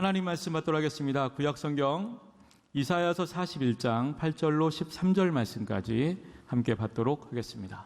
하나님 말씀 받도록 하겠습니다. 구약성경 이사야서 41장 8절로 13절 말씀까지 함께 받도록 하겠습니다.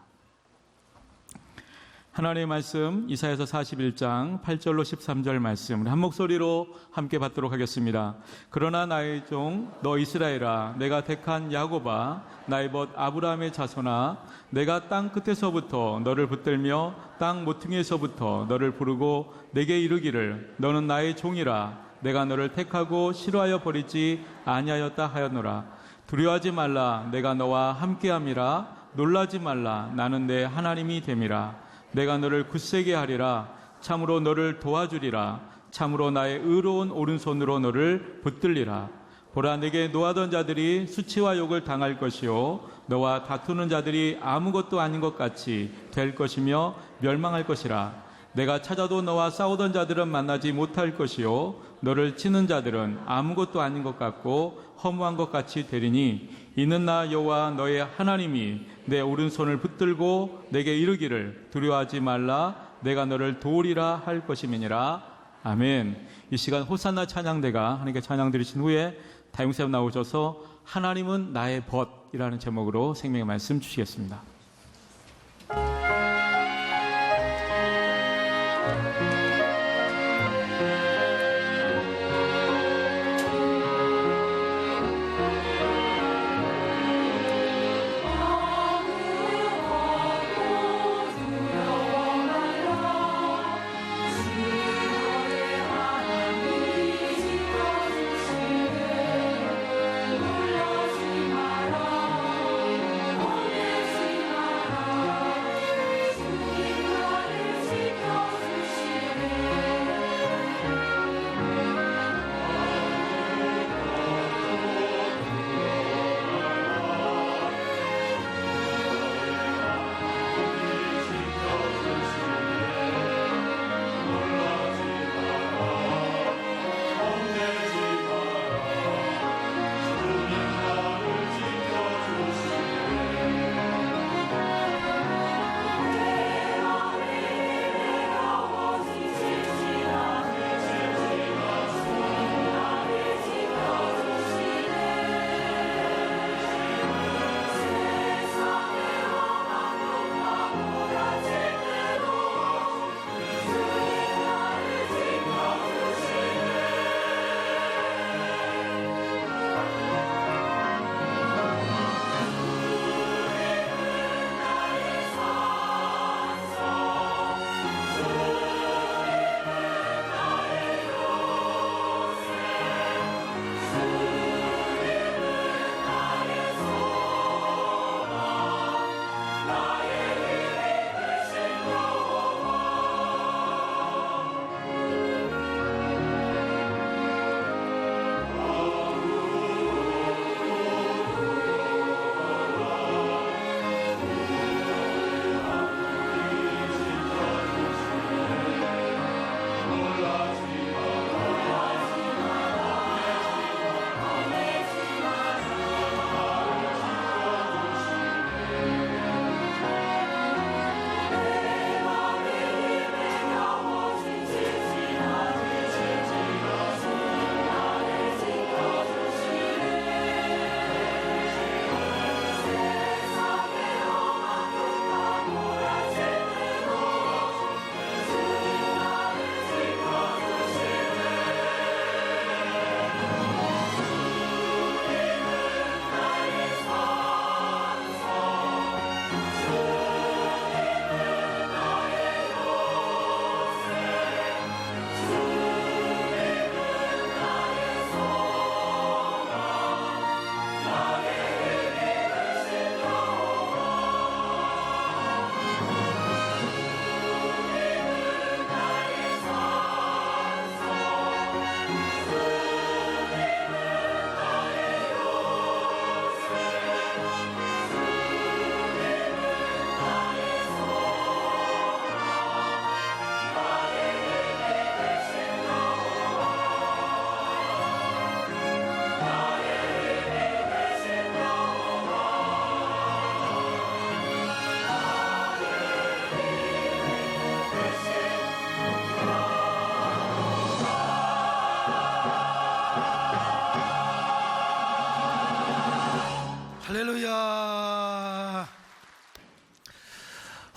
하나님의 말씀 이사야서 41장 8절로 13절 말씀 한 목소리로 함께 받도록 하겠습니다. 그러나 나의 종 너 이스라엘아, 내가 택한 야곱아, 나의 벗 아브라함의 자손아, 내가 땅 끝에서부터 너를 붙들며 땅 모퉁이에서부터 너를 부르고 내게 이르기를 너는 나의 종이라. 내가 너를 택하고 싫어하여 버리지 아니하였다 하였노라. 두려워하지 말라, 내가 너와 함께함이라. 놀라지 말라, 나는 내 하나님이 됨이라. 내가 너를 굳세게 하리라. 참으로 너를 도와주리라. 참으로 나의 의로운 오른손으로 너를 붙들리라. 보라, 내게 노하던 자들이 수치와 욕을 당할 것이요 너와 다투는 자들이 아무것도 아닌 것 같이 될 것이며 멸망할 것이라. 내가 찾아도 너와 싸우던 자들은 만나지 못할 것이요 너를 치는 자들은 아무것도 아닌 것 같고 허무한 것 같이 되리니 이는 나 여호와 너의 하나님이 내 오른손을 붙들고 내게 이르기를 두려워하지 말라, 내가 너를 도우리라 할 것임이니라. 아멘. 이 시간 호산나 찬양대가 하나님께 찬양 드리신 후에 다용쌤 나오셔서 하나님은 나의 벗이라는 제목으로 생명의 말씀 주시겠습니다.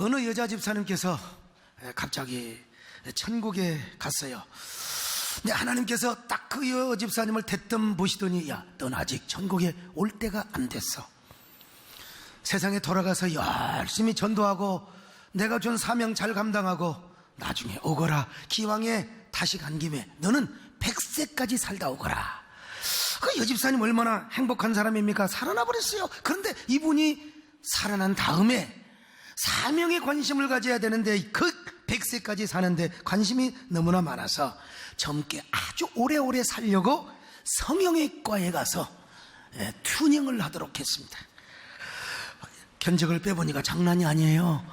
어느 여자 집사님께서 갑자기 천국에 갔어요. 근데 하나님께서 딱 그 여자 집사님을 대뜸 보시더니, 야, 넌 아직 천국에 올 때가 안 됐어. 세상에 돌아가서 열심히 전도하고 내가 준 사명 잘 감당하고 나중에 오거라. 기왕에 다시 간 김에 너는 100세까지 살다 오거라. 그 여집사님 얼마나 행복한 사람입니까? 살아나 버렸어요. 그런데 이분이 살아난 다음에 사명에 관심을 가져야 되는데 그 100세까지 사는데 관심이 너무나 많아서 젊게 아주 오래오래 살려고 성형외과에 가서 튜닝을 하도록 했습니다. 견적을 빼보니까 장난이 아니에요.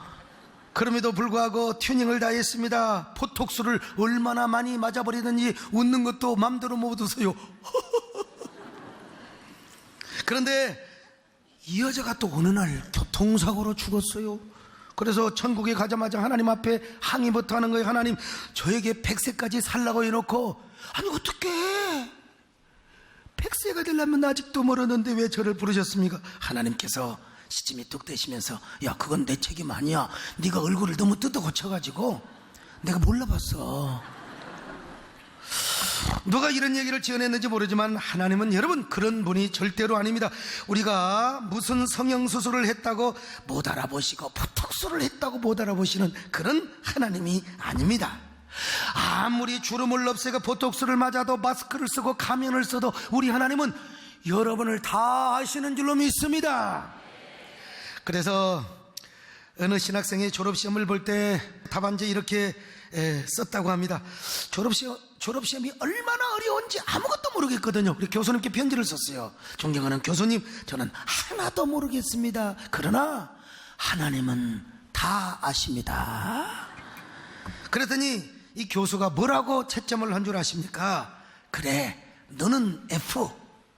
그럼에도 불구하고 튜닝을 다 했습니다. 보톡스를 얼마나 많이 맞아버리든지 웃는 것도 맘대로 못 웃어요. 그런데 이 여자가 또 어느 날 교통사고로 죽었어요. 그래서 천국에 가자마자 하나님 앞에 항의부터 하는 거예요. 하나님, 저에게 100세까지 살라고 해놓고, 아니 어떡해, 100세가 되려면 아직도 멀었는데 왜 저를 부르셨습니까? 하나님께서 시침이 뚝 떼시면서, 야, 그건 내 책임 아니야. 네가 얼굴을 너무 뜯어 고쳐가지고 내가 몰라봤어. 누가 이런 얘기를 지어냈는지 모르지만 하나님은, 여러분, 그런 분이 절대로 아닙니다. 우리가 무슨 성형수술을 했다고 못 알아보시고 보톡스를 했다고 못 알아보시는 그런 하나님이 아닙니다. 아무리 주름을 없애고 보톡스를 맞아도 마스크를 쓰고 가면을 써도 우리 하나님은 여러분을 다 아시는 줄로 믿습니다. 그래서 어느 신학생이 졸업시험을 볼 때 답안지에 이렇게 썼다고 합니다. 졸업시험이 얼마나 어려운지 아무것도 모르겠거든요. 우리 교수님께 편지를 썼어요. 존경하는 교수님, 저는 하나도 모르겠습니다. 그러나 하나님은 다 아십니다. 그랬더니 이 교수가 뭐라고 채점을 한 줄 아십니까? 그래, 너는 F,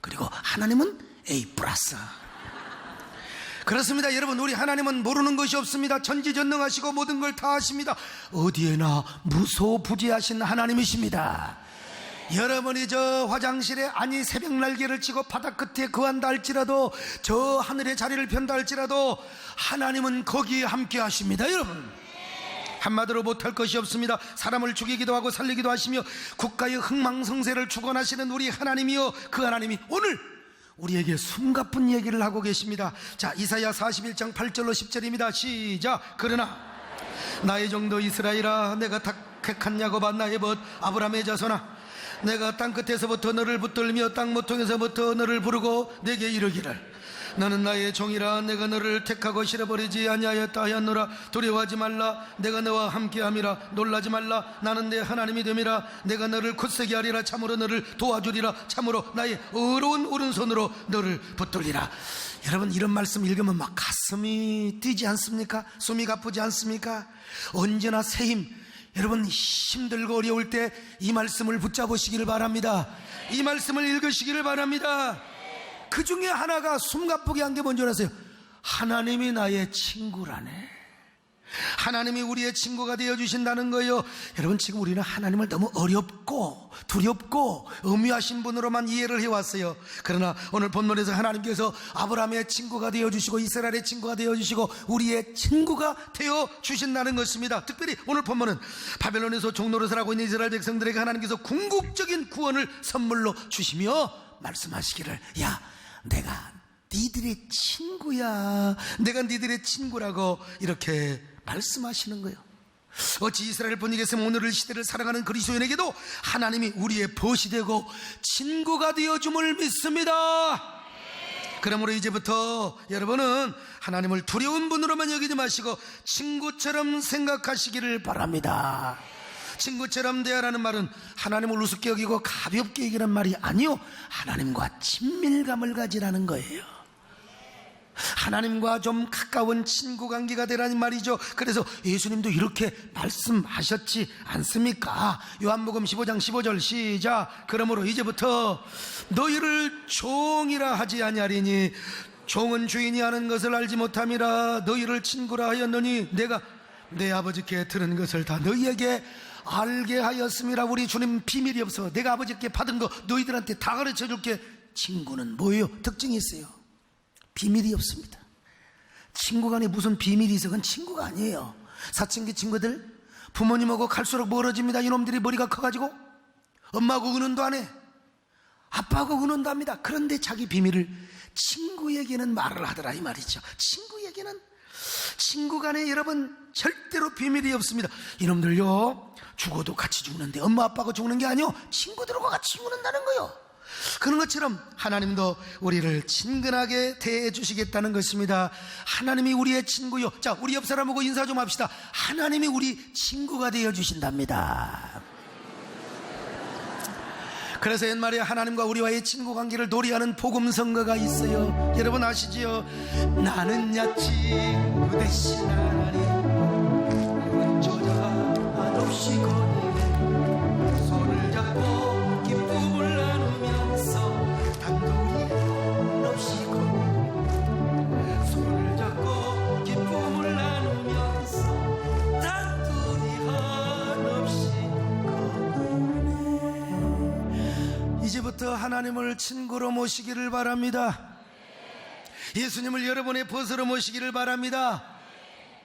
그리고 하나님은 A 플러스. 그렇습니다. 여러분, 우리 하나님은 모르는 것이 없습니다. 전지전능하시고 모든 걸 다 아십니다. 어디에나 무소부지하신 하나님이십니다. 여러분이 저 화장실에, 아니 새벽 날개를 치고 바닥 끝에 거한다 할지라도, 저 하늘의 자리를 편다 할지라도 하나님은 거기에 함께 하십니다. 여러분, 한마디로 못할 것이 없습니다. 사람을 죽이기도 하고 살리기도 하시며 국가의 흥망성쇠를 축원하시는 우리 하나님이요, 그 하나님이 오늘 우리에게 숨가쁜 얘기를 하고 계십니다. 자, 이사야 41장 8절로 10절입니다. 시작. 그러나 나의 종도 이스라엘아, 내가 택한 야곱아, 나의 벗 아브라함의 자손아, 내가 땅끝에서부터 너를 붙들며 땅 모퉁에서부터 너를 부르고 내게 이르기를, 너는 나의 종이라. 내가 너를 택하고 실어버리지 아니하였다 하였노라. 두려워하지 말라. 내가 너와 함께함이라. 놀라지 말라. 나는 내 하나님이 됨이라. 내가 너를 굳세게 하리라. 참으로 너를 도와주리라. 참으로 나의 어려운 오른손으로 너를 붙들리라. 여러분, 이런 말씀 읽으면 막 가슴이 뛰지 않습니까? 숨이 가쁘지 않습니까? 언제나 새 힘, 여러분 힘들고 어려울 때 이 말씀을 붙잡으시기를 바랍니다. 이 말씀을 읽으시기를 바랍니다. 그 중에 하나가 숨가쁘게 한 게 뭔지 아세요? 하나님이 나의 친구라네. 하나님이 우리의 친구가 되어주신다는 거예요. 여러분, 지금 우리는 하나님을 너무 어렵고 두렵고 음유하신 분으로만 이해를 해왔어요. 그러나 오늘 본문에서 하나님께서 아브라함의 친구가 되어주시고 이스라엘의 친구가 되어주시고 우리의 친구가 되어주신다는 것입니다. 특별히 오늘 본문은 바벨론에서 종노릇을 하고 있는 이스라엘 백성들에게 하나님께서 궁극적인 구원을 선물로 주시며 말씀하시기를, 야, 내가 니들의 친구야. 내가 니들의 친구라고 이렇게 말씀하시는 거예요. 어찌 이스라엘 분이겠으면 오늘의 시대를 살아가는 그리스도인에게도 하나님이 우리의 벗이 되고 친구가 되어줌을 믿습니다. 그러므로 이제부터 여러분은 하나님을 두려운 분으로만 여기지 마시고 친구처럼 생각하시기를 바랍니다. 친구처럼 대하라는 말은 하나님을 우습게 여기고 가볍게 여기는 말이 아니요, 하나님과 친밀감을 가지라는 거예요. 하나님과 좀 가까운 친구 관계가 되라는 말이죠. 그래서 예수님도 이렇게 말씀하셨지 않습니까? 요한복음 15장 15절 시작. 그러므로 이제부터 너희를 종이라 하지 아니하리니 종은 주인이 하는 것을 알지 못함이라. 너희를 친구라 하였느니 내가 내 아버지께 들은 것을 다 너희에게 알게 하였음이라. 우리 주님 비밀이 없어. 내가 아버지께 받은 거 너희들한테 다 가르쳐 줄게. 친구는 뭐예요? 특징이 있어요. 비밀이 없습니다. 친구 간에 무슨 비밀이 있어. 그건 친구가 아니에요. 사춘기 친구들, 부모님하고 갈수록 멀어집니다. 이놈들이 머리가 커가지고 엄마하고 의논도 안 해. 아빠하고 의논도 합니다. 그런데 자기 비밀을 친구에게는 말을 하더라, 이 말이죠. 친구 간에 여러분 절대로 비밀이 없습니다. 이놈들요, 죽어도 같이 죽는데 엄마 아빠가 죽는 게 아니요, 친구들하고 같이 죽는다는 거요. 그런 것처럼 하나님도 우리를 친근하게 대해 주시겠다는 것입니다. 하나님이 우리의 친구요. 자, 우리 옆 사람하고 인사 좀 합시다. 하나님이 우리 친구가 되어 주신답니다. 그래서 옛말에 하나님과 우리와의 친구 관계를 도리하는 복음 선거가 있어요. 여러분 아시지요? 나는 야 친구 대신 하나님 어쩌자 한없이 거니 손을 잡고 기쁨을 나누면서 단둘이 한없이 거니 손을 잡고 기쁨을 나누면서 단둘이 한없이 거니. 이제부터 하나님을 친구로 모시기를 바랍니다. 예수님을 여러분의 벗으로 모시기를 바랍니다.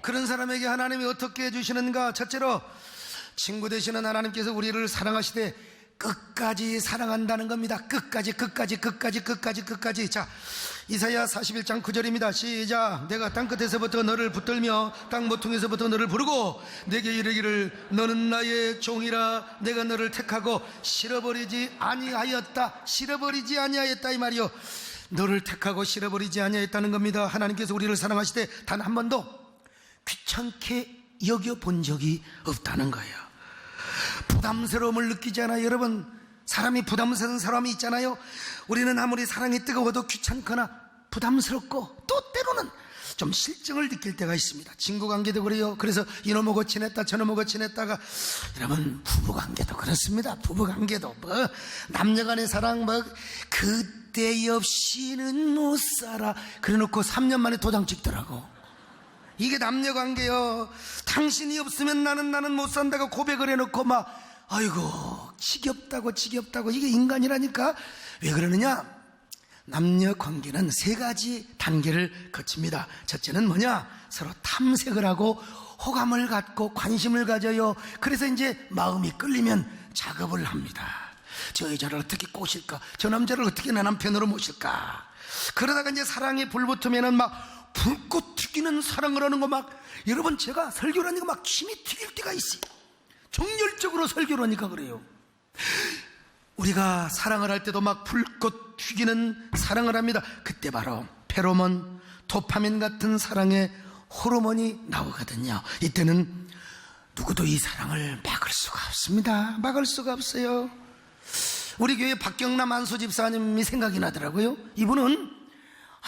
그런 사람에게 하나님이 어떻게 해주시는가? 첫째로 친구 되시는 하나님께서 우리를 사랑하시되 끝까지 사랑한다는 겁니다. 끝까지. 자, 이사야 41장 9절입니다. 시작. 내가 땅끝에서부터 너를 붙들며 땅 모퉁이에서부터 너를 부르고 내게 이르기를 너는 나의 종이라. 내가 너를 택하고 실어버리지 아니하였다 이 말이요. 너를 택하고 실어버리지 아니하였다는 겁니다. 하나님께서 우리를 사랑하시되 단 한 번도 귀찮게 여겨본 적이 없다는 거예요. 부담스러움을 느끼잖아요. 여러분, 사람이 부담스러운 사람이 있잖아요. 우리는 아무리 사랑이 뜨거워도 귀찮거나 부담스럽고 또 때로는 좀 실증을 느낄 때가 있습니다. 친구관계도 그래요. 그래서 이놈하고 친했다 저놈하고 친했다가, 여러분 부부관계도 그렇습니다. 부부관계도 뭐 남녀간의 사랑 뭐 그때 없이는 못 살아 그래놓고 3년 만에 도장 찍더라고. 이게 남녀관계요. 당신이 없으면 나는 못 산다고 고백을 해놓고 막 아이고 지겹다고 이게 인간이라니까. 왜 그러느냐? 남녀관계는 3가지 단계를 거칩니다. 첫째는 뭐냐? 서로 탐색을 하고 호감을 갖고 관심을 가져요. 그래서 이제 마음이 끌리면 작업을 합니다. 저 여자를 어떻게 꼬실까? 저 남자를 어떻게 내 남편으로 모실까? 그러다가 이제 사랑에 불붙으면은 막 불꽃 튀기는 사랑을 하는 거 막, 여러분 제가 설교를 하니까 막 침이 튀길 때가 있어요. 정열적으로 설교를 하니까 그래요. 우리가 사랑을 할 때도 막 불꽃 튀기는 사랑을 합니다. 그때 바로 페로몬, 도파민 같은 사랑의 호르몬이 나오거든요. 이때는 누구도 이 사랑을 막을 수가 없습니다. 막을 수가 없어요. 우리 교회 박경남 안수 집사님이 생각이 나더라고요. 이분은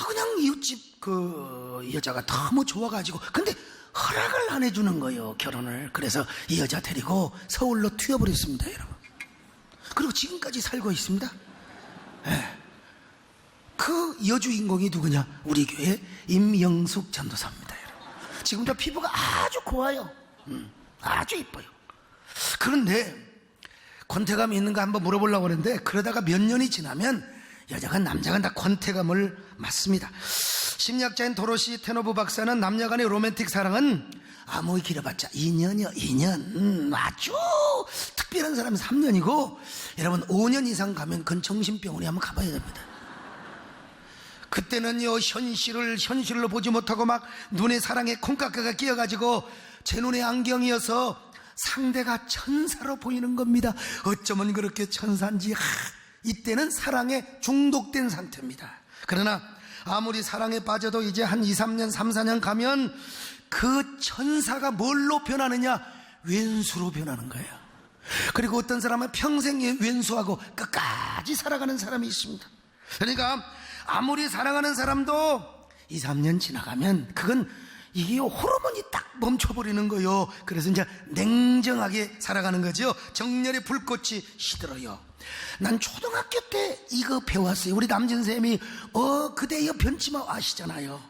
그냥 이웃집 그 여자가 너무 좋아가지고, 근데 허락을 안 해주는 거예요, 결혼을. 그래서 이 여자 데리고 서울로 튀어버렸습니다, 여러분. 그리고 지금까지 살고 있습니다. 네. 그 여주인공이 누구냐? 우리 교회 임영숙 전도사입니다, 여러분. 지금도 피부가 아주 고와요. 아주 이뻐요. 그런데 권태감이 있는가 한번 물어보려고 하는데, 그러다가 몇 년이 지나면 여자가 남자가 다 권태감을 맞습니다. 심리학자인 도로시 테노브 박사는 남녀간의 로맨틱 사랑은 아무리 길어봤자 2년이요 2년. 아주 특별한 사람은 3년이고 여러분 5년 이상 가면 그건 정신병원에 한번 가봐야 됩니다. 그때는요 현실로 보지 못하고 막 눈에 사랑의 콩깍지가 끼어가지고 제 눈에 안경이어서 상대가 천사로 보이는 겁니다. 어쩌면 그렇게 천사인지. 이때는 사랑에 중독된 상태입니다. 그러나 아무리 사랑에 빠져도 이제 한 2, 3년, 3, 4년 가면 그 천사가 뭘로 변하느냐? 왼수로 변하는 거예요. 그리고 어떤 사람은 평생 왼수하고 끝까지 살아가는 사람이 있습니다. 그러니까 아무리 사랑하는 사람도 2, 3년 지나가면 그건 이게 호르몬이 딱 멈춰버리는 거예요. 그래서 이제 냉정하게 살아가는 거죠. 정열의 불꽃이 시들어요. 난 초등학교 때 이거 배웠어요. 우리 남진쌤이 그대여 변치마 아시잖아요.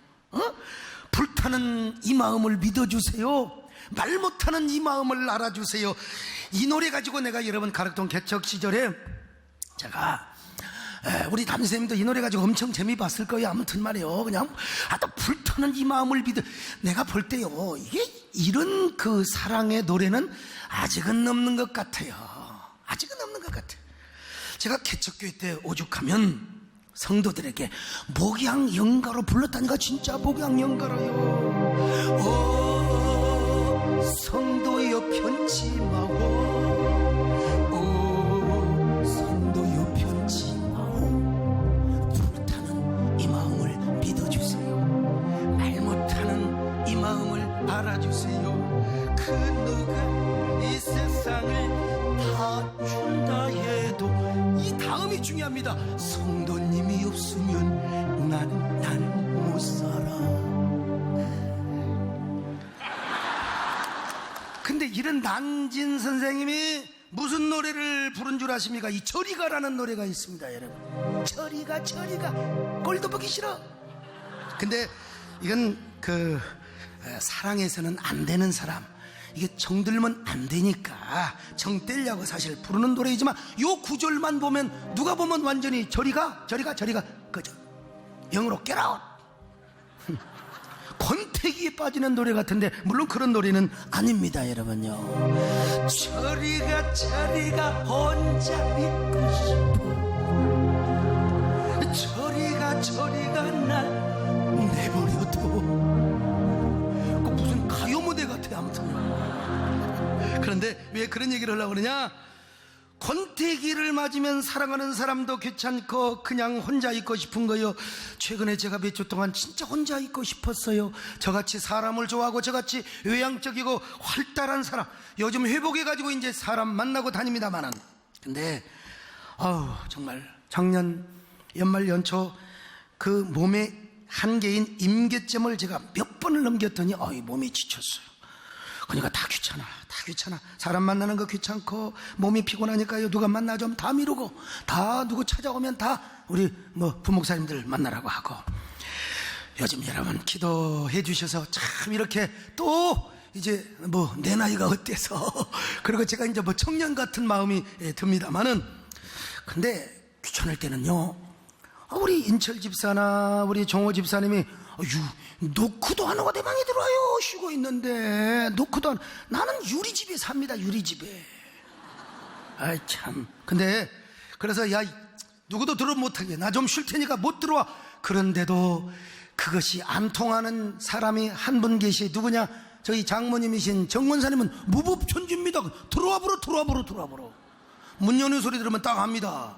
불타는 이 마음을 믿어주세요. 말 못하는 이 마음을 알아주세요. 이 노래 가지고 내가 여러분 가락동 개척 시절에 제가 우리 담임쌤도 이 노래 가지고 엄청 재미 봤을 거예요. 아무튼 말이에요. 그냥 또 불타는 이 마음을 믿어. 내가 볼 때요, 이게 이런 그 사랑의 노래는 아직은 없는 것 같아요. 아직은 없는 것 같아요. 제가 개척교회 때 오죽하면 성도들에게 목양 연가로 불렀다니까. 진짜 목양 연가로요. 오 성도여 편치 마오, 오 성도여 편치 마오. 불타는 이 마음을 믿어주세요. 말 못하는 이 마음을 알아주세요. 그 누가 이 세상을 다 준다 해도 이 다음이 중요합니다. 성도님이 없으면 나는 못 살아. 근데 이런 난진 선생님이 무슨 노래를 부른 줄 아십니까? 이 저리가라는 노래가 있습니다, 여러분. 저리가 꼴도 보기 싫어. 근데 이건 그 사랑해서는 안 되는 사람, 이게 정들면 안 되니까 정 떼려고 사실 부르는 노래이지만 요 구절만 보면 누가 보면 완전히 저리가 그죠. 영어로 get out. 권태기에 빠지는 노래 같은데 물론 그런 노래는 아닙니다, 여러분요. 저리가 혼자 있고 싶어. 저리가 날 내버려둬. 그 무슨 가요 무대 같아. 아무튼 그런데 왜 그런 얘기를 하려고 그러냐? 권태기를 맞으면 사랑하는 사람도 귀찮고 그냥 혼자 있고 싶은 거요. 최근에 제가 몇 주 동안 진짜 혼자 있고 싶었어요. 저같이 사람을 좋아하고 저같이 외향적이고 활달한 사람, 요즘 회복해가지고 이제 사람 만나고 다닙니다만은, 근데 정말 작년 연말 연초 그 몸의 한계인 임계점을 제가 몇 번을 넘겼더니 몸이 지쳤어요. 그러니까 다 귀찮아. 사람 만나는 거 귀찮고 몸이 피곤하니까요, 누가 만나 좀 다 미루고, 다 누구 찾아오면 다 우리 부목사님들 만나라고 하고. 요즘 여러분 기도해 주셔서 참 이렇게 또 이제 내 나이가 어때서 그리고 제가 이제 청년 같은 마음이 듭니다만은, 근데 귀찮을 때는요, 우리 인철 집사나 우리 정호 집사님이 노크도 안 하고 내 방에 들어와요. 쉬고 있는데 노크도 안. 나는 유리집에 삽니다. 유리집에. 아이 참. 근데 그래서 야, 누구도 들어 못하게 나 좀 쉴 테니까 못 들어와. 그런데도 그것이 안 통하는 사람이 한 분 계시. 누구냐? 저희 장모님이신 정원사님은 무법천지입니다. 들어와 보러. 문 여는 소리 들으면 딱 합니다.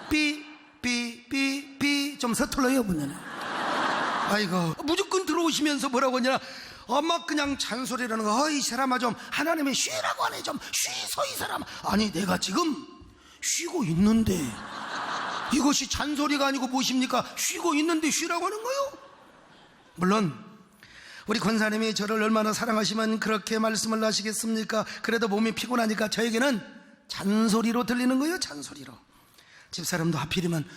삐 좀 서툴러요, 문 여는. 아이고, 무조건 들어오시면서 뭐라고 하냐, 엄마 그냥 잔소리라는 거. 이 사람아, 좀 하나님이 쉬라고 하네. 좀 쉬소 이 사람. 아니 내가 지금 쉬고 있는데 이것이 잔소리가 아니고 무엇입니까? 쉬고 있는데 쉬라고 하는 거요? 물론 우리 권사님이 저를 얼마나 사랑하시면 그렇게 말씀을 하시겠습니까? 그래도 몸이 피곤하니까 저에게는 잔소리로 들리는 거예요. 잔소리로. 집사람도 하필이면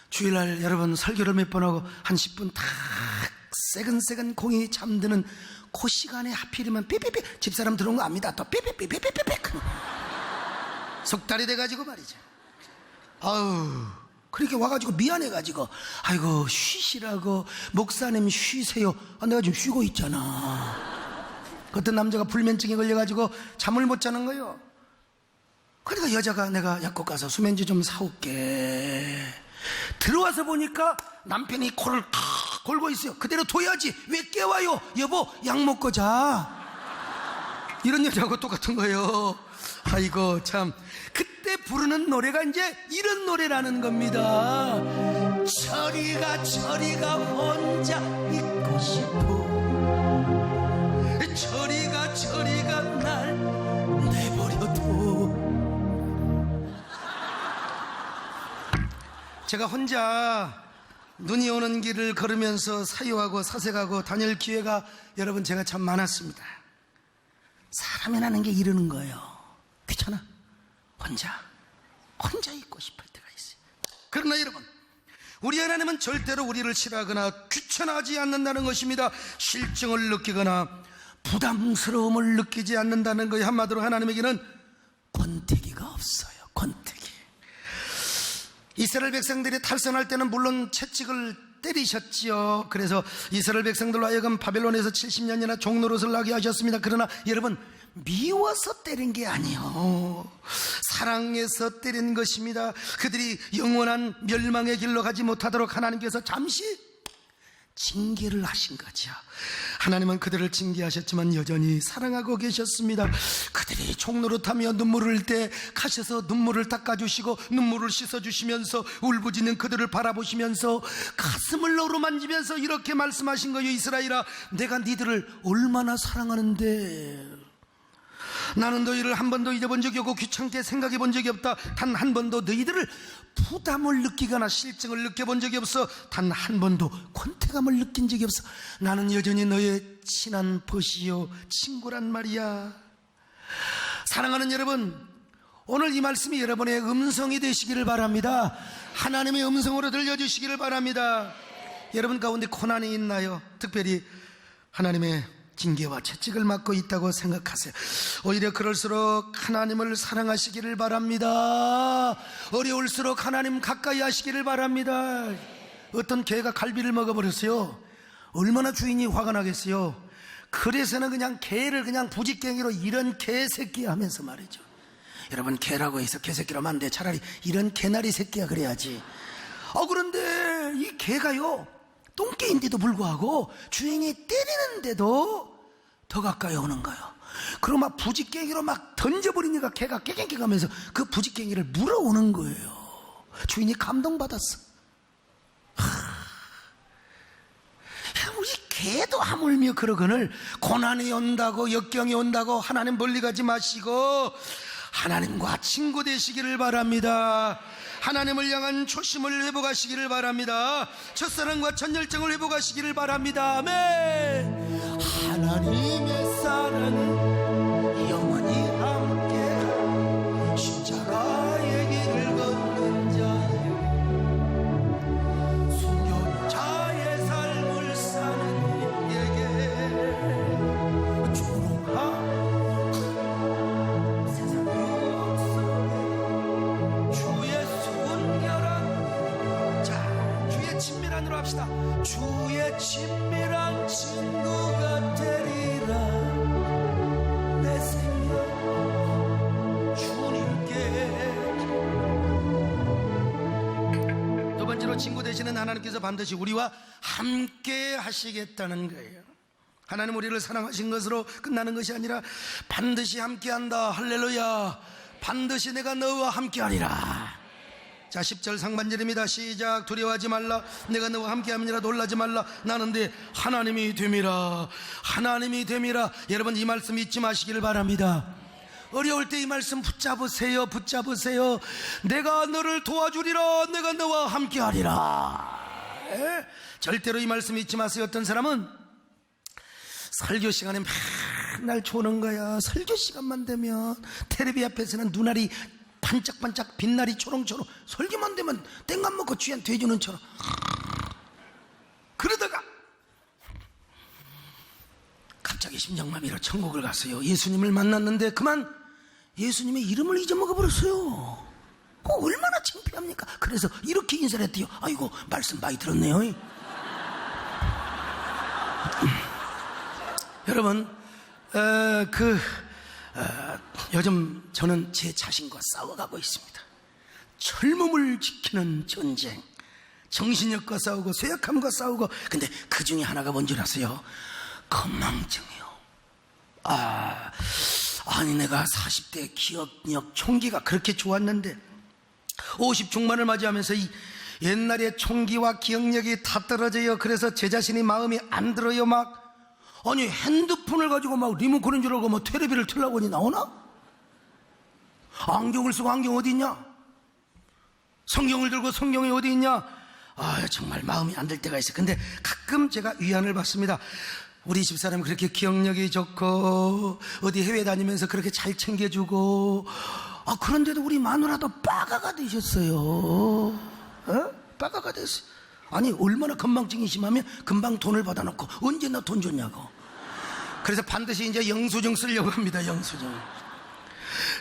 주일날 여러분 설교를 몇 번 하고 한 10분 탁 새근새근 공이 잠드는 그 시간에 하필이면 삐삐삐, 집사람 들어온 거 압니다. 또 삐삐삐 속달이 돼가지고 말이죠. 그렇게 와가지고 미안해가지고, 아이고 쉬시라고, 목사님 쉬세요. 내가 지금 쉬고 있잖아. 어떤 남자가 불면증에 걸려가지고 잠을 못 자는 거예요. 그러니까 여자가 내가 약국 가서 수면제 좀 사올게. 들어와서 보니까 남편이 코를 탁 골고 있어요. 그대로 둬야지 왜 깨워요? 여보 약 먹고 자. 이런 여자하고 똑같은 거예요. 아이고 참. 그때 부르는 노래가 이제 이런 노래라는 겁니다. 저리가 혼자 있고 싶어. 저리가 날 내버려둬. 제가 혼자 눈이 오는 길을 걸으면서 사유하고 사색하고 다닐 기회가 여러분 제가 참 많았습니다. 사람이라는 게 이러는 거예요. 귀찮아. 혼자 있고 싶을 때가 있어요. 그러나 여러분, 우리 하나님은 절대로 우리를 싫어하거나 귀찮아하지 않는다는 것입니다. 실증을 느끼거나 부담스러움을 느끼지 않는다는 거예요. 한마디로 하나님에게는 권태기가 없어요. 권태기. 이스라엘 백성들이 탈선할 때는 물론 채찍을 때리셨지요. 그래서 이스라엘 백성들로 하여금 바벨론에서 70년이나 종노릇을 하게 하셨습니다. 그러나 여러분, 미워서 때린 게 아니요, 사랑해서 때린 것입니다. 그들이 영원한 멸망의 길로 가지 못하도록 하나님께서 잠시 징계를 하신 거죠. 하나님은 그들을 징계하셨지만 여전히 사랑하고 계셨습니다. 그들이 종노릇하며 눈물을 흘릴 때 가셔서 눈물을 닦아주시고 눈물을 씻어주시면서 울부짖는 그들을 바라보시면서 가슴을 어루만지면서 이렇게 말씀하신 거예요. 이스라엘아, 내가 니들을 얼마나 사랑하는데 나는 너희를 한 번도 잊어본 적이 없고 귀찮게 생각해 본 적이 없다. 단 한 번도 너희들을 부담을 느끼거나 실증을 느껴본 적이 없어. 단 한 번도 권태감을 느낀 적이 없어. 나는 여전히 너의 친한 벗이요 친구란 말이야. 사랑하는 여러분, 오늘 이 말씀이 여러분의 음성이 되시기를 바랍니다. 하나님의 음성으로 들려주시기를 바랍니다. 여러분 가운데 고난이 있나요? 특별히 하나님의 징계와 채찍을 맞고 있다고 생각하세요. 오히려 그럴수록 하나님을 사랑하시기를 바랍니다. 어려울수록 하나님 가까이 하시기를 바랍니다. 어떤 개가 갈비를 먹어버렸어요. 얼마나 주인이 화가 나겠어요. 그래서는 그냥 개를 그냥 부직갱이로 이런 개새끼 하면서 말이죠. 여러분, 개라고 해서 개새끼라면 안 돼. 차라리 이런 개나리 새끼야 그래야지. 그런데 이 개가요, 똥개인데도 불구하고 주인이 때리는데도 더 가까이 오는 거예요. 그리고 막 부직갱이로 막 던져버리니까 개가 깨갱깨 가면서 그 부직갱이를 물어오는 거예요. 주인이 감동받았어. 우리 개도 하물며 그러거늘 고난이 온다고, 역경이 온다고 하나님 멀리 가지 마시고 하나님과 친구 되시기를 바랍니다. 하나님을 향한 초심을 회복하시기를 바랍니다. 첫사랑과 첫열정을 회복하시기를 바랍니다. 아멘. 하나님의 사랑은 영원히 함께 십자가의 길을 걷는 자의 순교자의 삶을 사는 이에게 조롱한 친밀한으로 합시다. 주의 친밀한 친구가 되리라. 내 생명 주님께. 두 번째로 친구 되시는 하나님께서 반드시 우리와 함께 하시겠다는 거예요. 하나님 우리를 사랑하신 것으로 끝나는 것이 아니라 반드시 함께한다. 할렐루야. 반드시 내가 너와 함께하리라. 자, 10절 상반절입니다. 시작. 두려워하지 말라. 내가 너와 함께함이니라. 놀라지 말라. 나는 네 하나님이 됨이라. 하나님이 됨이라. 여러분, 이 말씀 잊지 마시기를 바랍니다. 어려울 때 이 말씀 붙잡으세요. 붙잡으세요. 내가 너를 도와주리라. 내가 너와 함께하리라. 예? 절대로 이 말씀 잊지 마세요. 어떤 사람은 설교 시간에 맨날 조는 거야. 설교 시간만 되면 텔레비 앞에서는 눈알이 반짝반짝 빛날이 초롱초롱, 설교만 되면 땡감 먹고 쥐한 돼지는처럼 그러다가 갑자기 심장마비로 천국을 갔어요. 예수님을 만났는데 그만 예수님의 이름을 잊어먹어버렸어요. 얼마나 창피합니까? 그래서 이렇게 인사를 했대요. 아이고, 말씀 많이 들었네요. 여러분, 요즘 저는 제 자신과 싸워가고 있습니다. 젊음을 지키는 전쟁, 정신력과 싸우고 쇠약함과 싸우고. 근데 그 중에 하나가 뭔지 아세요? 건망증이요. 아니 내가 40대 기억력 총기가 그렇게 좋았는데 50 중반을 맞이하면서 이 옛날에 총기와 기억력이 다 떨어져요. 그래서 제 자신이 마음이 안 들어요. 막 아니 핸드폰을 가지고 막 리모컨인 줄 알고 뭐 텔레비를 틀라고 하니 나오나? 안경을 쓰고 안경 어디 있냐? 성경을 들고 성경이 어디 있냐? 정말 마음이 안 들 때가 있어요. 근데 가끔 제가 위안을 받습니다. 우리 집사람이 그렇게 기억력이 좋고 어디 해외 다니면서 그렇게 잘 챙겨주고 그런데도 우리 마누라도 빠가가 되셨어요. 빠가가 됐어요. 아니 얼마나 건망증이 심하면 금방 돈을 받아놓고 언제 나 돈 줬냐고. 그래서 반드시 이제 영수증 쓰려고 합니다. 영수증.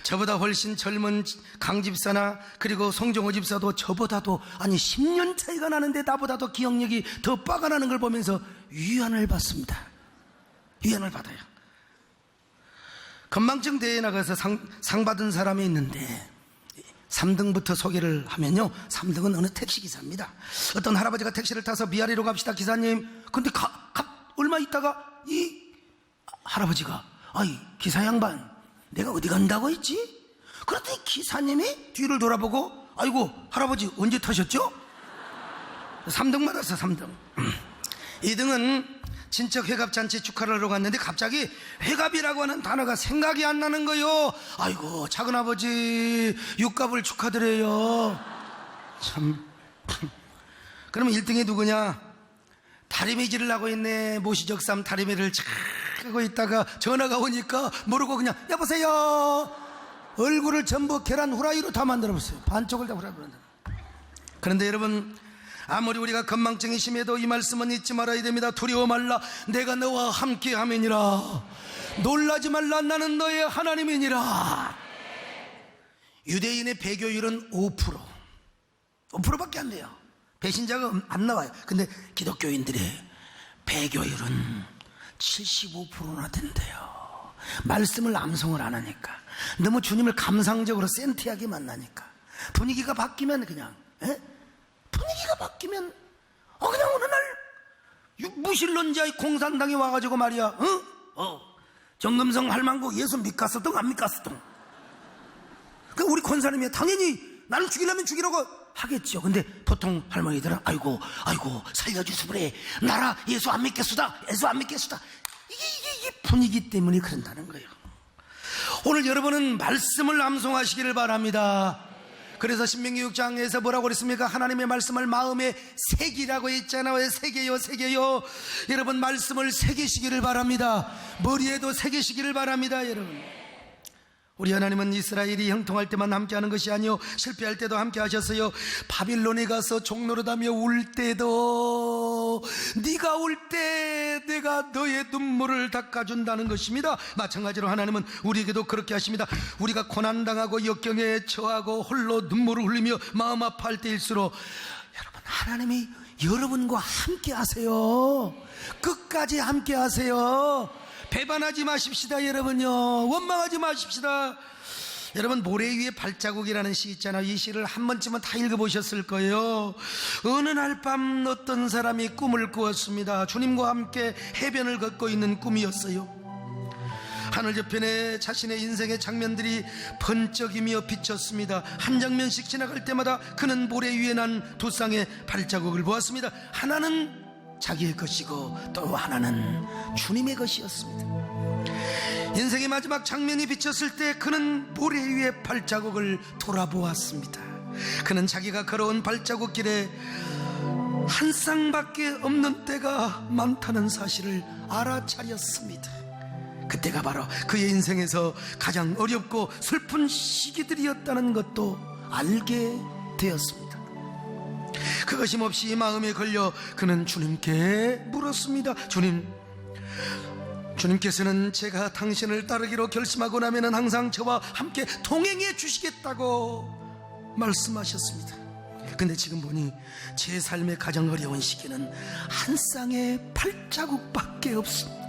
저보다 훨씬 젊은 강 집사나 그리고 송정호 집사도 저보다도 아니 10년 차이가 나는데 나보다도 기억력이 더 빠가 나는 걸 보면서 위안을 받습니다. 위안을 받아요. 건망증 대회에 나가서 상 받은 사람이 있는데 3등부터 소개를 하면요, 3등은 어느 택시기사입니다. 어떤 할아버지가 택시를 타서 미아리로 갑시다 기사님. 근데 얼마 있다가 이 할아버지가 아이 기사 양반 내가 어디 간다고 했지? 그랬더니 기사님이 뒤를 돌아보고 아이고 할아버지 언제 타셨죠? 3등 받았어. 3등 2등은 친척 회갑잔치 축하를 하러 갔는데 갑자기 회갑이라고 하는 단어가 생각이 안 나는 거요. 아이고 작은아버지 육갑을 축하드려요. 참. 그러면 1등이 누구냐? 다리미질을 하고 있네. 모시적삼 다리미를 착 하고 있다가 전화가 오니까 모르고 그냥 여보세요. 얼굴을 전부 계란 후라이로 다 만들어봤어요. 반쪽을 다 후라이로 만들어. 그런데 여러분, 아무리 우리가 건망증이 심해도 이 말씀은 잊지 말아야 됩니다. 두려워 말라, 내가 너와 함께 함이니라. 놀라지 말라, 나는 너의 하나님이니라. 유대인의 배교율은 5%밖에 안 돼요. 배신자가 안 나와요. 근데 기독교인들의 배교율은 75%나 된대요. 말씀을 암송을 안 하니까, 너무 주님을 감상적으로 센티하게 만나니까. 분위기가 바뀌면 그냥 분위기가 바뀌면 그냥 어느 날 무신론자의 공산당이 와가지고 말이야, 정금성 할망구 예수 믿갔었던 안 믿갔었던. 그 우리 권사님이 당연히 나를 죽이려면 죽이라고 하겠죠. 근데 보통 할머니들은 아이고 살려주시부래, 나라 예수 안 믿겠수다, 예수 안 믿겠수다. 이게 분위기 때문에 그런다는 거예요. 오늘 여러분은 말씀을 암송하시기를 바랍니다. 그래서 신명기 6장에서 뭐라고 그랬습니까? 하나님의 말씀을 마음에 새기라고 했잖아요. 새겨요. 여러분 말씀을 새기시기를 바랍니다. 머리에도 새기시기를 바랍니다. 여러분, 우리 하나님은 이스라엘이 형통할 때만 함께하는 것이 아니요, 실패할 때도 함께 하셨어요. 바빌론에 가서 종노릇하며 울 때도 네가 울 때 내가 너의 눈물을 닦아준다는 것입니다. 마찬가지로 하나님은 우리에게도 그렇게 하십니다. 우리가 고난당하고 역경에 처하고 홀로 눈물을 흘리며 마음 아파할 때일수록 여러분, 하나님이 여러분과 함께 하세요. 끝까지 함께 하세요. 배반하지 마십시다. 여러분요, 원망하지 마십시다. 여러분, 모래 위에 발자국이라는 시 있잖아요. 이 시를 한 번쯤은 다 읽어보셨을 거예요. 어느 날 밤 어떤 사람이 꿈을 꾸었습니다. 주님과 함께 해변을 걷고 있는 꿈이었어요. 하늘 저편에 자신의 인생의 장면들이 번쩍이며 비쳤습니다. 한 장면씩 지나갈 때마다 그는 모래 위에 난 두 쌍의 발자국을 보았습니다. 하나는 자기의 것이고 또 하나는 주님의 것이었습니다. 인생의 마지막 장면이 비쳤을 때 그는 모래 위의 발자국을 돌아보았습니다. 그는 자기가 걸어온 발자국 길에 한 쌍밖에 없는 때가 많다는 사실을 알아차렸습니다. 그때가 바로 그의 인생에서 가장 어렵고 슬픈 시기들이었다는 것도 알게 되었습니다. 그것이 몹시 마음에 걸려 그는 주님께 물었습니다. 주님께서는 제가 당신을 따르기로 결심하고 나면은 항상 저와 함께 동행해 주시겠다고 말씀하셨습니다. 근데 지금 보니 제 삶의 가장 어려운 시기는 한 쌍의 발자국밖에 없습니다.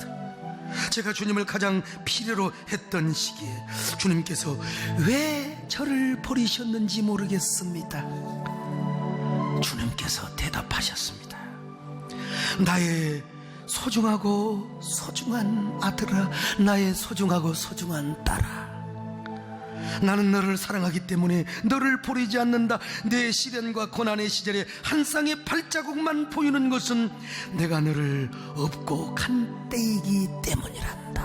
제가 주님을 가장 필요로 했던 시기에 주님께서 왜 저를 버리셨는지 모르겠습니다. 주님께서 대답하셨습니다. 나의 소중하고 소중한 아들아, 나의 소중하고 소중한 딸아, 나는 너를 사랑하기 때문에 너를 버리지 않는다. 내 시련과 고난의 시절에 한 쌍의 발자국만 보이는 것은 내가 너를 업고 간 때이기 때문이란다.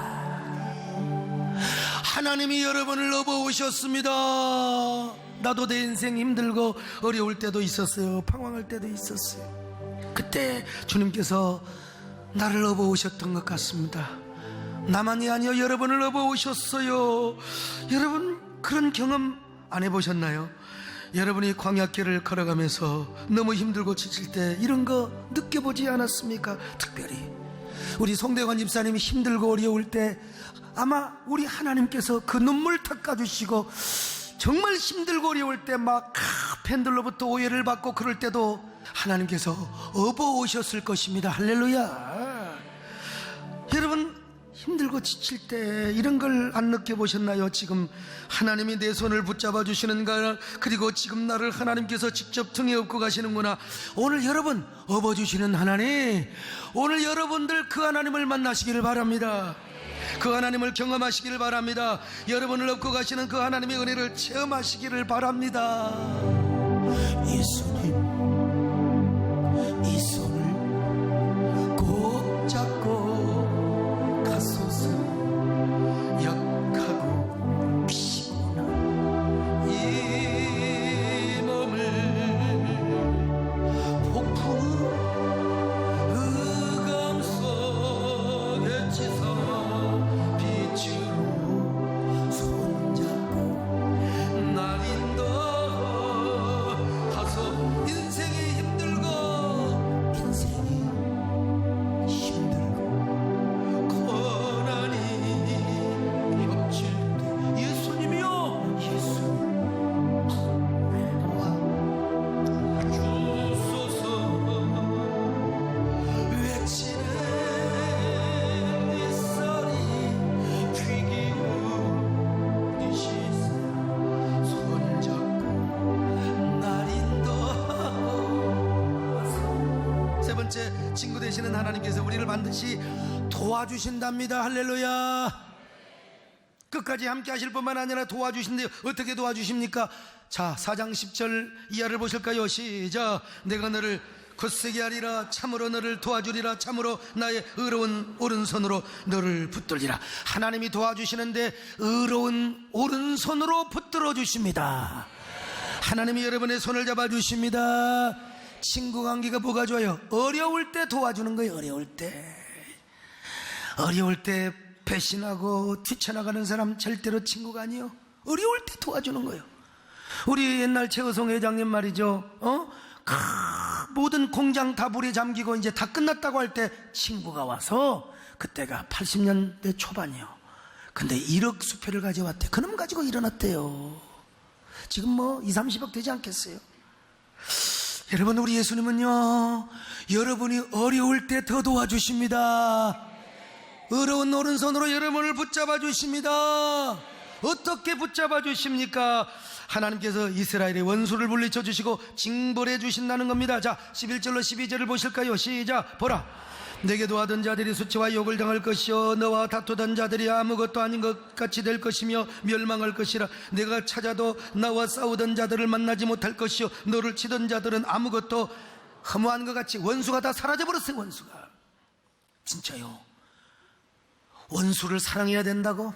하나님이 여러분을 업어오셨습니다. 나도 내 인생 힘들고 어려울 때도 있었어요. 방황할 때도 있었어요. 그때 주님께서 나를 업어오셨던 것 같습니다. 나만이 아니요, 여러분을 업어오셨어요. 여러분, 그런 경험 안 해보셨나요? 여러분이 광야길을 걸어가면서 너무 힘들고 지칠 때 이런 거 느껴보지 않았습니까? 특별히 우리 송대관 집사님이 힘들고 어려울 때 아마 우리 하나님께서 그 눈물 닦아주시고 정말 힘들고 어려울 때 막 팬들로부터 오해를 받고 그럴 때도 하나님께서 업어오셨을 것입니다. 할렐루야. 여러분 힘들고 지칠 때 이런 걸 안 느껴보셨나요? 지금 하나님이 내 손을 붙잡아 주시는가, 그리고 지금 나를 하나님께서 직접 등에 업고 가시는구나. 오늘 여러분 업어주시는 하나님, 오늘 여러분들 그 하나님을 만나시기를 바랍니다. 그 하나님을 경험하시기를 바랍니다. 여러분을 업고 가시는 그 하나님의 은혜를 체험하시기를 바랍니다. 예수님, 이 손을 꼭 잡고 가소서. 역하고 피곤한 이 몸을 폭풍 흑암 속에 치서 빛으로 손잡고 날 인도하소. 인생이 힘들고 고난이 겹칠 때 예수님이요, 예수님 주소서. 외치는 이 소리 귀 기울이시사 손잡고 날 인도하고. 세 번째, 친구 되시는 하나님께서 우리를 반드시 도와주신답니다. 할렐루야. 끝까지 함께 하실 뿐만 아니라 도와주신대요. 어떻게 도와주십니까? 자, 4장 10절 이하를 보실까요? 시작. 내가 너를 굳세게 하리라. 참으로 너를 도와주리라. 참으로 나의 의로운 오른손으로 너를 붙들리라. 하나님이 도와주시는데 의로운 오른손으로 붙들어 주십니다. 하나님이 여러분의 손을 잡아주십니다. 친구 관계가 뭐가 좋아요? 어려울 때 도와주는 거예요. 어려울 때 배신하고 뛰쳐나가는 사람 절대로 친구가 아니요. 어려울 때 도와주는 거예요. 우리 옛날 최의성 회장님 말이죠. 모든 공장 다 불에 잠기고 이제 다 끝났다고 할 때 친구가 와서, 그때가 80년대 초반이요. 근데 1억 수표를 가져왔대. 그놈 가지고 일어났대요. 지금 뭐 2, 30억 되지 않겠어요? 여러분, 우리 예수님은요, 여러분이 어려울 때 더 도와주십니다. 의로운 오른손으로 여러분을 붙잡아 주십니다. 어떻게 붙잡아 주십니까? 하나님께서 이스라엘의 원수를 물리쳐 주시고 징벌해 주신다는 겁니다. 자, 11절로 12절을 보실까요? 시작. 보라, 내게 도하던 자들이 수치와 욕을 당할 것이요 너와 다투던 자들이 아무것도 아닌 것 같이 될 것이며 멸망할 것이라. 내가 찾아도 나와 싸우던 자들을 만나지 못할 것이요 너를 치던 자들은 아무것도 허무한 것 같이. 원수가 다 사라져버렸어요. 원수가. 진짜요. 원수를 사랑해야 된다고?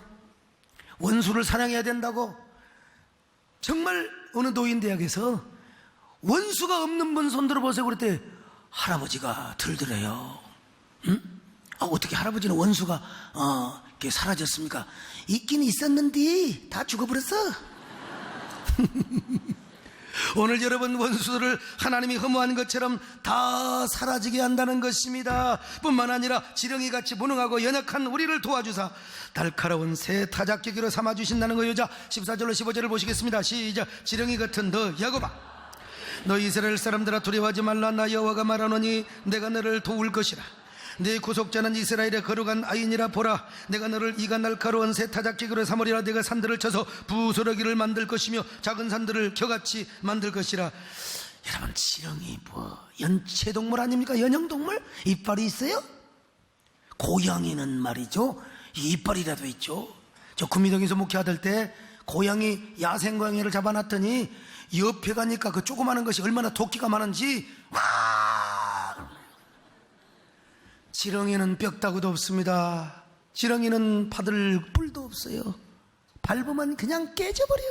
원수를 사랑해야 된다고? 정말 어느 노인대학에서 원수가 없는 분 손 들어보세요 그랬더니 할아버지가 들더래요. 응? 어떻게 할아버지는 원수가 이렇게 사라졌습니까? 있긴 있었는데 다 죽어버렸어. 오늘 여러분 원수들을 하나님이 허무한 것처럼 다 사라지게 한다는 것입니다. 뿐만 아니라 지렁이같이 무능하고 연약한 우리를 도와주사 날카로운 새 타작기기로 삼아주신다는 거예요. 자, 14절로 15절을 보시겠습니다. 시작. 지렁이 같은 너 야곱아, 너 이스라엘 사람들아 두려워하지 말라. 나 여호와가 말하노니 내가 너를 도울 것이라. 네 구속자는 이스라엘의 거룩한 아인이라. 보라, 내가 너를 이가 날카로운 새 타작기기로 삼으리라. 내가 산들을 쳐서 부스러기를 만들 것이며 작은 산들을 겨같이 만들 것이라. 여러분, 지렁이 뭐 연체동물 아닙니까? 연형동물? 이빨이 있어요? 고양이는 말이죠, 이빨이라도 있죠. 저 구미동에서 목회하던 때 고양이, 야생 고양이를 잡아놨더니 옆에 가니까 그 조그마한 것이 얼마나 도끼가 많은지 와. 지렁이는 뼈다구도 없습니다. 지렁이는 받을 뿔도 없어요. 밟으면 그냥 깨져버려.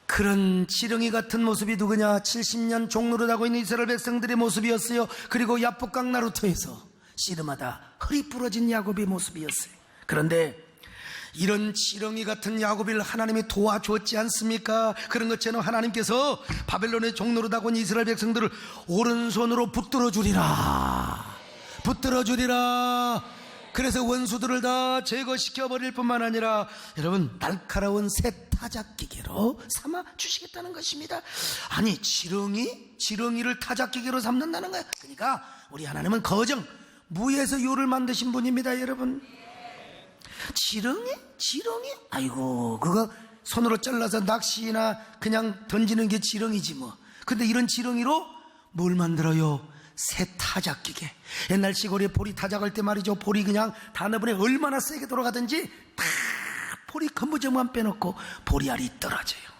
그런 지렁이 같은 모습이 누구냐? 70년 종노릇하고 있는 이스라엘 백성들의 모습이었어요. 그리고 야복강 나루터에서 씨름하다 허리 부러진 야곱의 모습이었어요. 그런데 이런 지렁이 같은 야곱을 하나님이 도와줬지 않습니까? 그런 것처럼 하나님께서 바벨론의 종노릇하고 있는 이스라엘 백성들을 오른손으로 붙들어 주리라. 그래서 원수들을 다 제거시켜 버릴 뿐만 아니라 여러분 날카로운 새 타작기계로 삼아 주시겠다는 것입니다. 아니 지렁이를 타작기계로 삼는다는 거예요. 그러니까 우리 하나님은 거정 무에서 요를 만드신 분입니다. 여러분, 지렁이? 아이고, 그거 손으로 잘라서 낚시나 그냥 던지는 게 지렁이지 뭐. 근데 이런 지렁이로 뭘 만들어요? 새 타작기계. 옛날 시골에 보리 타작할 때 말이죠, 보리 그냥 단어분에 얼마나 세게 돌아가든지 다 보리 건부점만 빼놓고 보리알이 떨어져요.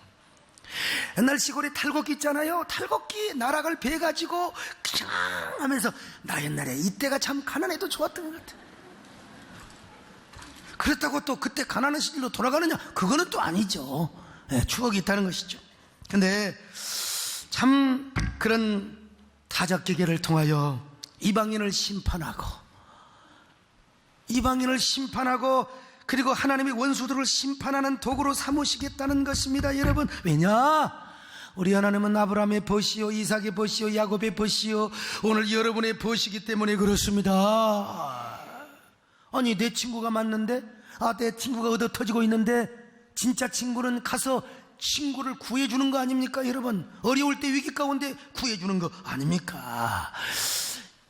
옛날 시골에 탈곡기 있잖아요. 탈곡기 나락을 베가지고 그냥 하면서 나 옛날에 이때가 참 가난해도 좋았던 것 같아. 그렇다고 또 그때 가난한 시절로 돌아가느냐? 그거는 또 아니죠. 네, 추억이 있다는 것이죠. 근데 참 그런 타작기계를 통하여 이방인을 심판하고 그리고 하나님이 원수들을 심판하는 도구로 삼으시겠다는 것입니다. 여러분, 왜냐? 우리 하나님은 아브라함의 벗이요, 이삭의 벗이요, 야곱의 벗이요, 오늘 여러분의 벗이기 때문에 그렇습니다. 아니, 내 친구가 맞는데, 내 친구가 얻어 터지고 있는데, 진짜 친구는 가서 친구를 구해주는 거 아닙니까? 여러분, 어려울 때 위기 가운데 구해주는 거 아닙니까?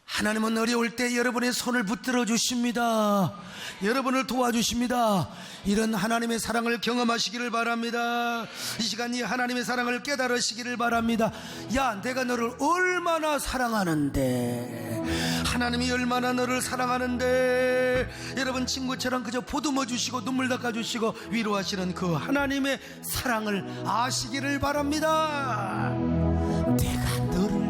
하나님은 어려울 때 여러분의 손을 붙들어 주십니다. 여러분을 도와주십니다. 이런 하나님의 사랑을 경험하시기를 바랍니다. 이 시간 이 하나님의 사랑을 깨달으시기를 바랍니다. 야, 내가 너를 얼마나 사랑하는데, 하나님이 얼마나 너를 사랑하는데, 여러분 친구처럼 그저 보듬어 주시고 눈물 닦아 주시고 위로하시는 그 하나님의 사랑을 아시기를 바랍니다. 내가 너를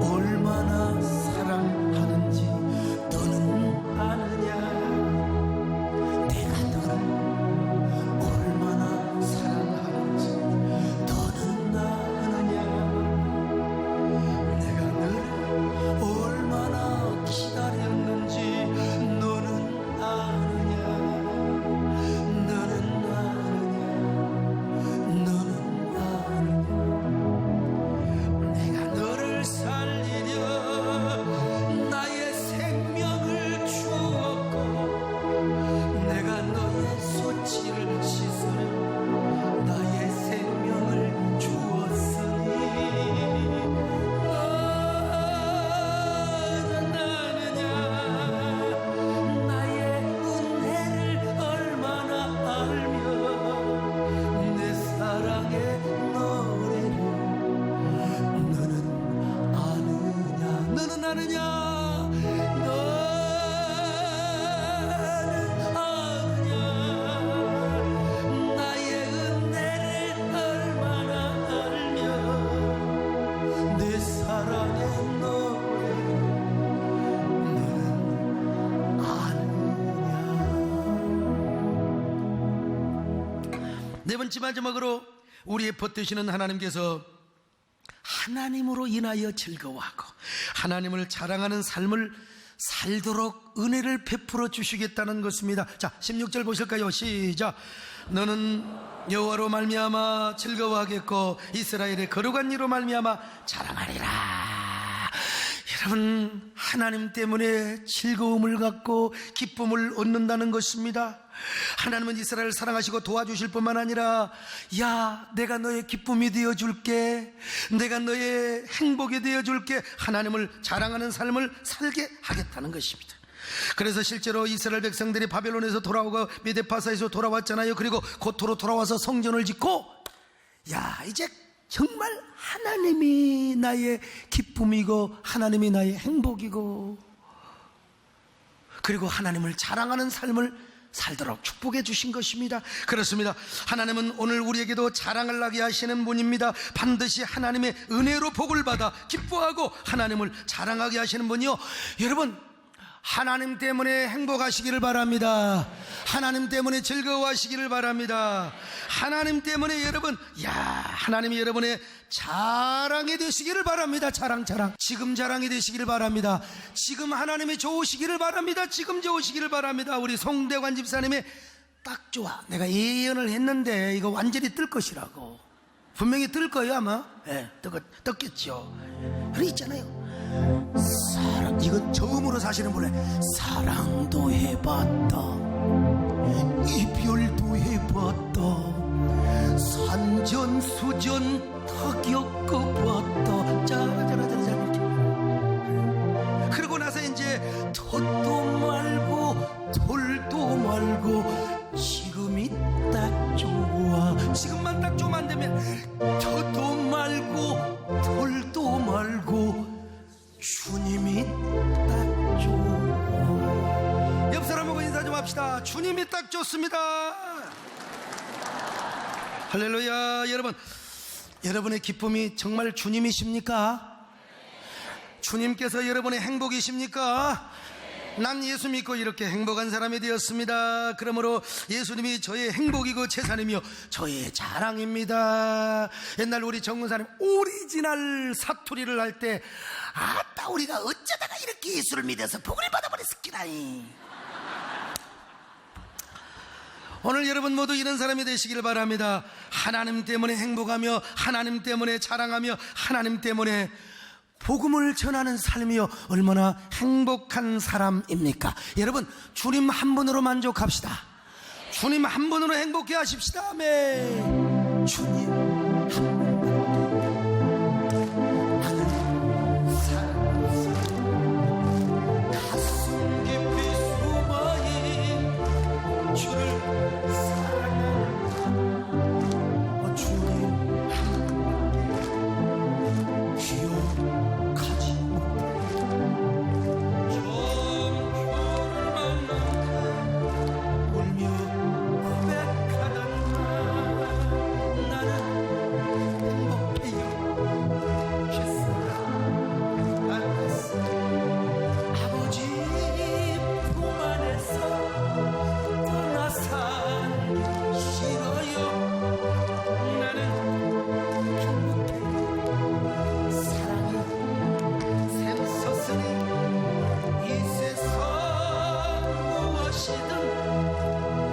얼마나 사랑하는지 너는 아느냐? 내가 너를 얼마나 사랑하는지 너는 아느냐? 내가 너를 얼마나 기다렸는지 너는 아느냐? 너는 아느냐? 내가 너를 살리려 나의 생명을 주었고, 내가 너의 수치를 씻으려 나의 생명을 주었으니 너는 아느냐? 나의 은혜를 얼마나 알며 내 사랑의 노래를 너는 아느냐? 너는 아느냐? 나의 은혜를 얼마나 알며 내 사랑의 노래 너는 아느냐? 네 번째 마지막으로 우리의 벗되시는 하나님께서 하나님으로 인하여 즐거워하고 하나님을 자랑하는 삶을 살도록 은혜를 베풀어 주시겠다는 것입니다. 자, 16절 보실까요? 시작. 너는 여호와로 말미암아 즐거워하겠고 이스라엘의 거룩한 이로 말미암아 자랑하리라. 여러분, 하나님 때문에 즐거움을 갖고 기쁨을 얻는다는 것입니다. 하나님은 이스라엘을 사랑하시고 도와주실 뿐만 아니라, 야, 내가 너의 기쁨이 되어줄게, 내가 너의 행복이 되어줄게, 하나님을 자랑하는 삶을 살게 하겠다는 것입니다. 그래서 실제로 이스라엘 백성들이 바벨론에서 돌아오고 메데파사에서 돌아왔잖아요. 그리고 고토로 돌아와서 성전을 짓고, 야, 이제 정말 하나님이 나의 기쁨이고 하나님이 나의 행복이고, 그리고 하나님을 자랑하는 삶을 살도록 축복해 주신 것입니다. 그렇습니다. 하나님은 오늘 우리에게도 자랑을 하게 하시는 분입니다. 반드시 하나님의 은혜로 복을 받아 기뻐하고 하나님을 자랑하게 하시는 분이요, 여러분, 하나님 때문에 행복하시기를 바랍니다. 하나님 때문에 즐거워하시기를 바랍니다. 하나님 때문에 여러분, 야, 하나님이 여러분의 자랑이 되시기를 바랍니다. 자랑. 지금 자랑이 되시기를 바랍니다. 지금 하나님이 좋으시기를 바랍니다. 지금 좋으시기를 바랍니다. 우리 송대관 집사님의 딱 좋아. 내가 예언을 했는데 이거 완전히 뜰 것이라고. 분명히 뜰 거예요, 아마. 예, 떴겠죠. 그래 있잖아요. 사랑 사랑, 이건 처음으로 사시는 분의 사랑도 해봤다, 이별도 해봤다, 산전수전 다 겪어봤다. 짜라짜라짜라. 그러고 나서 이제 톳도 말고 돌도 말고 지금이 딱 좋아. 지금만 딱 좀 안 되면 톳도 말고 돌도 말고 주님이 딱 좋아. 옆 사람하고 인사 좀 합시다. 주님이 딱 좋습니다. 할렐루야. 여러분, 여러분의 기쁨이 정말 주님이십니까? 주님께서 여러분의 행복이십니까? 난 예수 믿고 이렇게 행복한 사람이 되었습니다. 그러므로 예수님이 저의 행복이고 재산이며 저의 자랑입니다. 옛날 우리 정근사님 오리지널 사투리를 할 때, 아따 우리가 어쩌다가 이렇게 예수를 믿어서 복을 받아버렸을기라이. 오늘 여러분 모두 이런 사람이 되시기를 바랍니다. 하나님 때문에 행복하며 하나님 때문에 자랑하며 하나님 때문에 복음을 전하는 삶이요, 얼마나 행복한 사람입니까? 여러분, 주님 한 분으로 만족합시다. 주님 한 분으로 행복해 하십시다. 아멘. 주님 한 분, 나는 사랑, 가슴 깊이 숨어있는 주를 사랑하는 주님 한 분밖에 기억하지 못해. 정주를 만나 울며 고백하던 나는 행복해요. 죄송합니다. 아버지 품 안에서 떠나산 싫어요. 나는 행복해요. 사랑이 샘솟으니 이 세상 무엇이든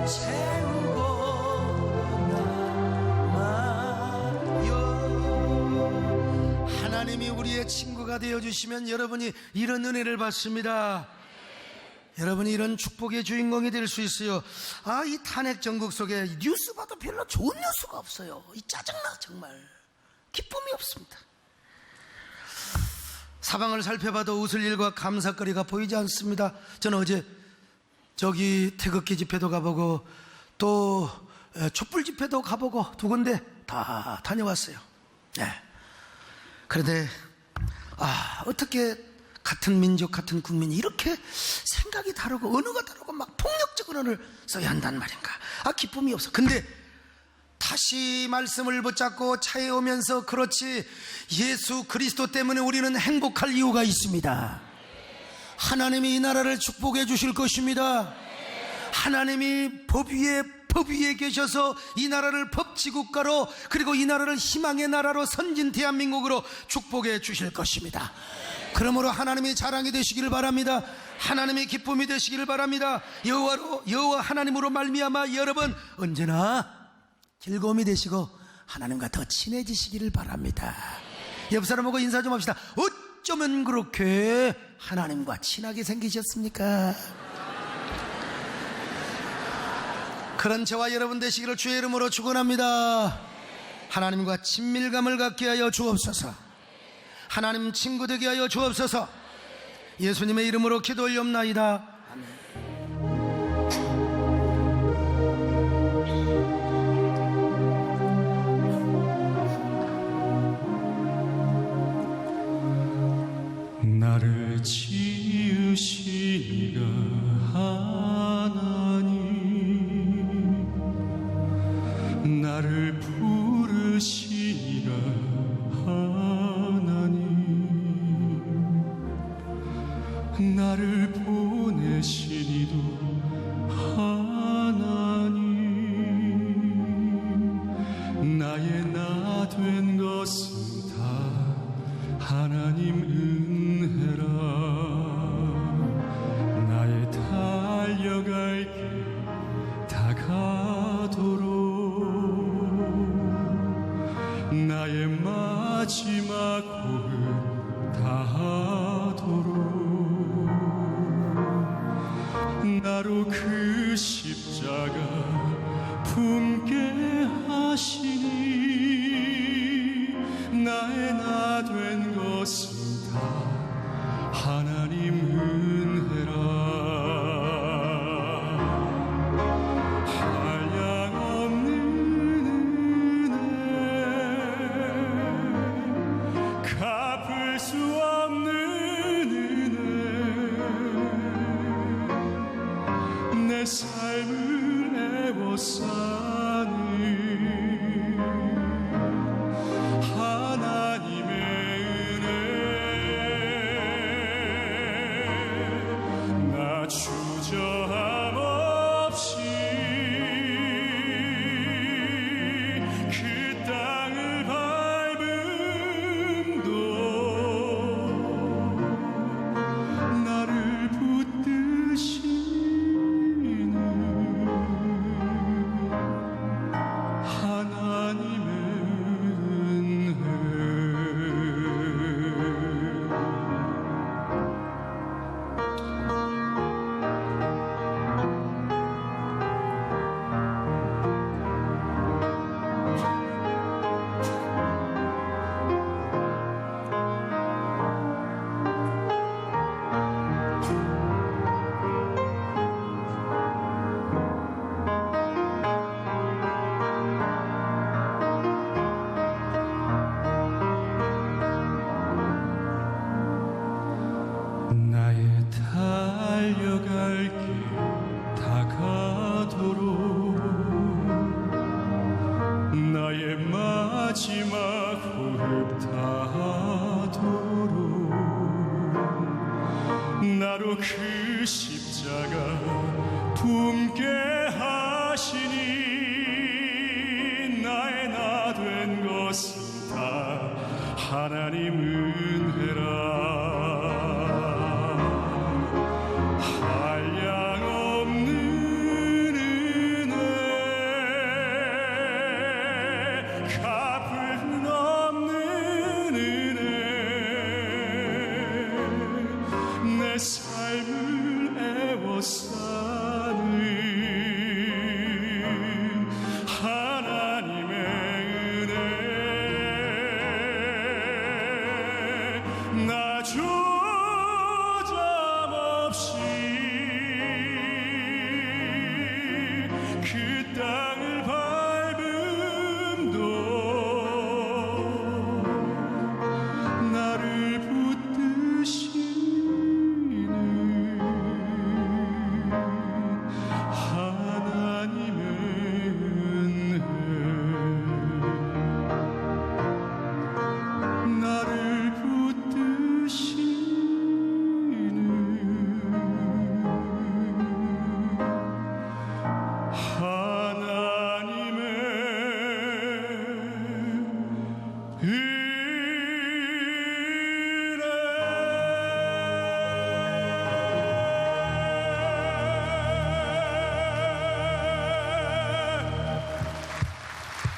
채우고 남아요. 하나님이 우리의 친구가 되어주시면 여러분이 이런 은혜를 받습니다. 여러분이 이런 축복의 주인공이 될 수 있어요. 이 탄핵 전국 속에 뉴스 봐도 별로 좋은 뉴스가 없어요. 이 짜증나. 정말 기쁨이 없습니다. 사방을 살펴봐도 웃을 일과 감사거리가 보이지 않습니다. 저는 어제 저기 태극기 집회도 가보고 또 촛불 집회도 가보고 두 군데 다 다녀왔어요. 네. 그런데 어떻게 같은 민족, 같은 국민이 이렇게 생각이 다르고 언어가 다르고 막 폭력적 언어를 써야 한단 말인가. 기쁨이 없어. 근데 다시 말씀을 붙잡고 차에 오면서, 그렇지, 예수 그리스도 때문에 우리는 행복할 이유가 있습니다. 하나님이 이 나라를 축복해 주실 것입니다. 하나님이 법 위에 계셔서 이 나라를 법치국가로, 그리고 이 나라를 희망의 나라로, 선진 대한민국으로 축복해 주실 것입니다. 그러므로 하나님이 자랑이 되시기를 바랍니다. 하나님의 기쁨이 되시기를 바랍니다. 여호와 하나님으로 말미암아 여러분 언제나 즐거움이 되시고 하나님과 더 친해지시기를 바랍니다. 옆 사람하고 인사 좀 합시다. 어쩌면 그렇게 하나님과 친하게 생기셨습니까? 그런 저와 여러분 되시기를 주의 이름으로 축원합니다. 하나님과 친밀감을 갖게 하여 주옵소서. 하나님 친구 되게 하여 주옵소서. 예수님의 이름으로 기도 올리옵나이다. 나를 지으시니가 하나님, 나를 부르시니가 하나님, 나를 보내시니도 하나님, 나의 나 된 것은 다 하나님 은혜라. 나의 달려갈 길 다가도록, 나의 마지막 호흡 다하도록 마지막 호흡 다하도록 나로 그 십자가 품게 하시니 나의 나 된 것은 다 하나님 은혜라. 한량없는 은혜 갚을 없는 은혜 내 삶을 애워싸는 하나님의 은혜 나 조잡없이 그 땅